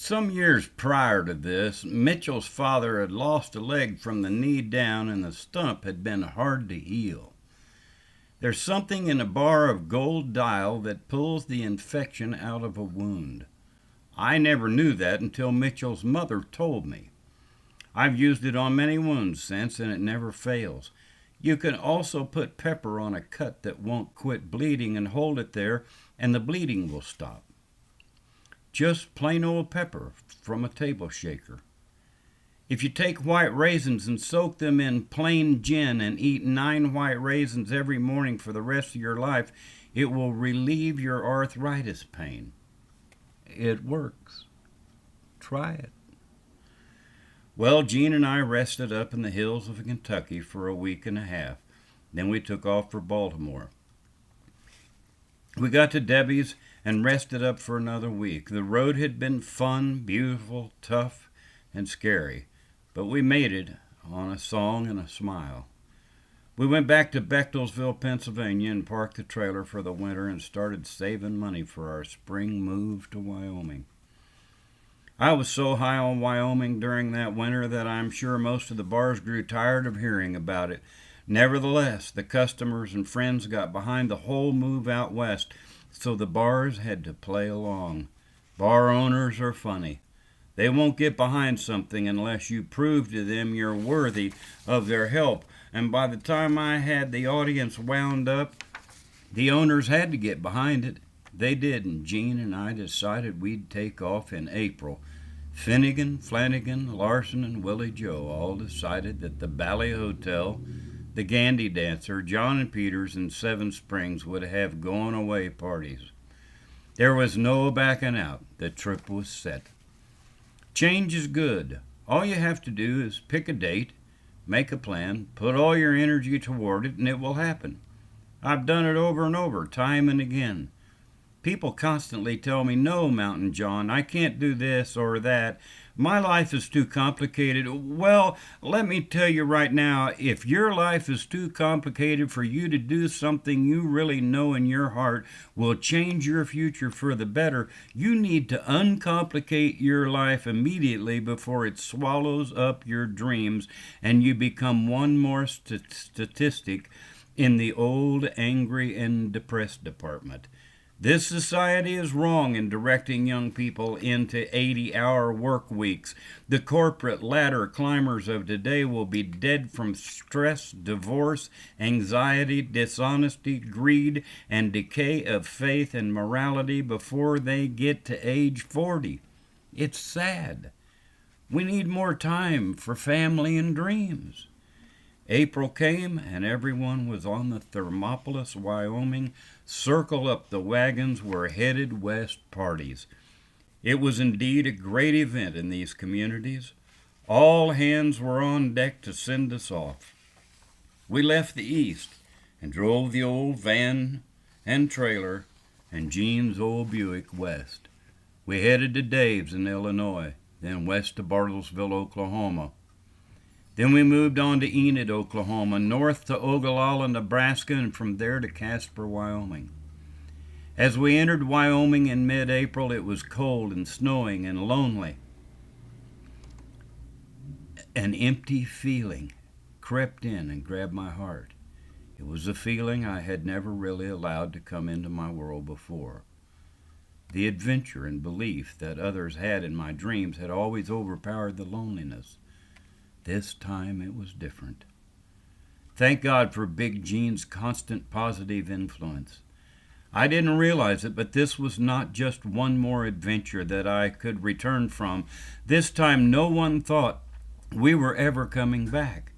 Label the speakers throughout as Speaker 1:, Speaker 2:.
Speaker 1: Some years prior to this, Mitchell's father had lost a leg from the knee down, and the stump had been hard to heal. There's something in a bar of gold dial that pulls the infection out of a wound. I never knew that until Mitchell's mother told me. I've used it on many wounds since, and it never fails. You can also put pepper on a cut that won't quit bleeding and hold it there, and the bleeding will stop. Just plain old pepper from a table shaker. If you take white raisins and soak them in plain gin and eat 9 white raisins every morning for the rest of your life, it will relieve your arthritis pain. It works. Try it. Well, Jean and I rested up in the hills of Kentucky for a week and a half. Then we took off for Baltimore. We got to Debbie's and rested up for another week. The road had been fun, beautiful, tough, and scary, but we made it on a song and a smile. We went back to Bechtelsville, Pennsylvania, and parked the trailer for the winter and started saving money for our spring move to Wyoming. I was so high on Wyoming during that winter that I'm sure most of the bars grew tired of hearing about it. Nevertheless, the customers and friends got behind the whole move out west, so the bars had to play along. Bar owners are funny. They won't get behind something unless you prove to them you're worthy of their help. And by the time I had the audience wound up, the owners had to get behind it. They did, and Jean and I decided we'd take off in April. Finnegan, Flanagan, Larson, and Willie Joe all decided that the Bally Hotel, the Gandy Dancer, John and Peters, and Seven Springs would have going-away parties. There was no backing out. The trip was set. Change is good. All you have to do is pick a date, make a plan, put all your energy toward it, and it will happen. I've done it over and over, time and again. People constantly tell me, "No, Mountain John, I can't do this or that. My life is too complicated." Well, let me tell you right now, if your life is too complicated for you to do something you really know in your heart will change your future for the better, you need to uncomplicate your life immediately before it swallows up your dreams and you become one more statistic in the old, angry, and depressed department. This society is wrong in directing young people into 80-hour work weeks. The corporate ladder climbers of today will be dead from stress, divorce, anxiety, dishonesty, greed, and decay of faith and morality before they get to age 40. It's sad. We need more time for family and dreams. April came, and everyone was on the Thermopolis, Wyoming, circle up the wagons were headed west parties. It was indeed a great event in these communities. All hands were on deck to send us off. We left the east and drove the old van and trailer and Jean's old Buick west. We headed to Dave's in Illinois, then west to Bartlesville, Oklahoma. Then we moved on to Enid, Oklahoma, north to Ogallala, Nebraska, and from there to Casper, Wyoming. As we entered Wyoming in mid-April, it was cold and snowing and lonely. An empty feeling crept in and grabbed my heart. It was a feeling I had never really allowed to come into my world before. The adventure and belief that others had in my dreams had always overpowered the loneliness. This time it was different. Thank God for Big Jean's constant positive influence. I didn't realize it, but this was not just one more adventure that I could return from. This time no one thought we were ever coming back.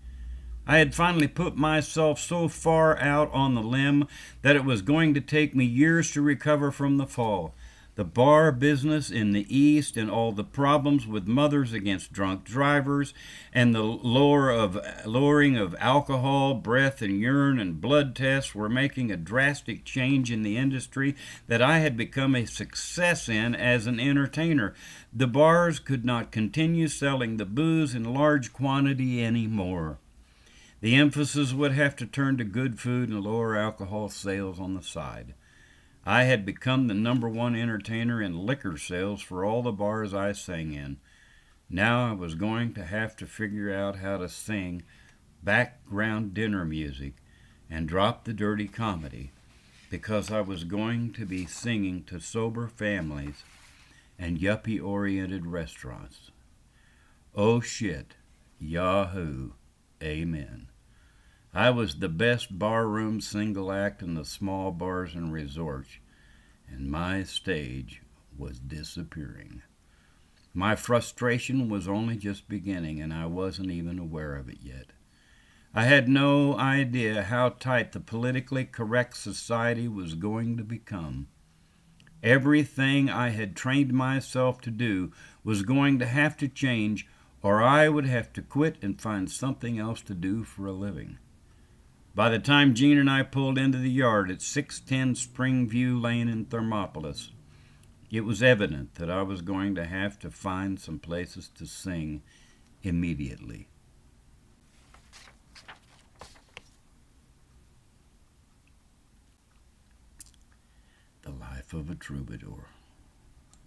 Speaker 1: I had finally put myself so far out on the limb that it was going to take me years to recover from the fall. The bar business in the East and all the problems with mothers against drunk drivers and the lowering of alcohol, breath and urine and blood tests were making a drastic change in the industry that I had become a success in as an entertainer. The bars could not continue selling the booze in large quantity anymore. The emphasis would have to turn to good food and lower alcohol sales on the side. I had become the #1 entertainer in liquor sales for all the bars I sang in. Now I was going to have to figure out how to sing background dinner music and drop the dirty comedy, because I was going to be singing to sober families and yuppie-oriented restaurants. Oh shit, yahoo, amen. I was the best barroom single act in the small bars and resorts, and my stage was disappearing. My frustration was only just beginning, and I wasn't even aware of it yet. I had no idea how tight the politically correct society was going to become. Everything I had trained myself to do was going to have to change, or I would have to quit and find something else to do for a living. By the time Jean and I pulled into the yard at 610 Springview Lane in Thermopolis, it was evident that I was going to have to find some places to sing immediately. The Life of a Troubadour.